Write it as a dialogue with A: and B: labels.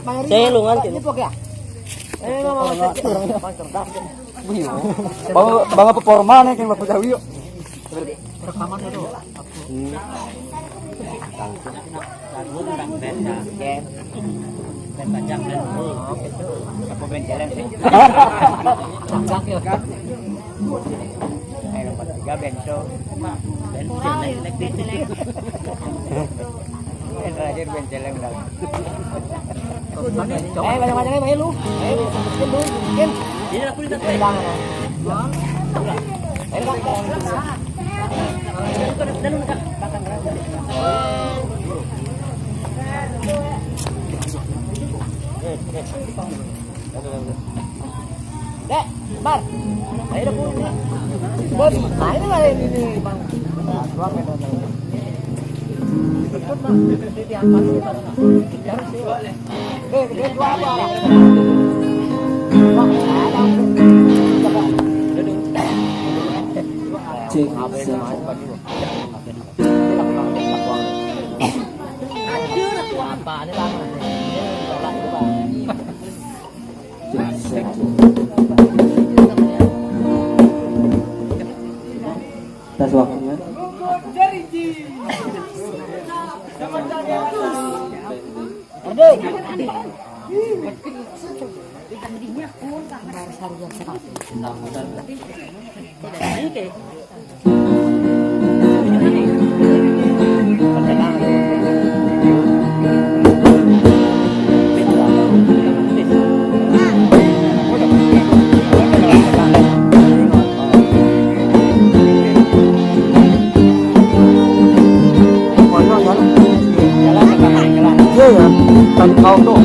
A: Saya lungan gitu.
B: Bang performa nih yang bapak Jawi yuk.
C: Rekaman itu.
A: Lagu tentang band ya. Band panjang dan gitu. Apa band jalan sih?
C: Cangkak ya kan.
A: Ayo nomor 3 band show. Band jelek. Terakhir band jelek dah.
C: Macam-macamnya main lu. Bikin lu, bikin.
A: Ini aku lihat
C: Dek, Bar. Ayo dah pun. Bos, ini lah ini Bang. Tuang ya. Ikut Bang. Diangkat sih Bang. Harus sih. Dia dua apa? Bang, ada.
B: Cek
C: Apa yang sama bagi lu? Anjir, aku apa ini Bang? Tolak itu Bang.
B: Tas waktunya.
C: Aduh.
B: Iya ya, kan kau tuh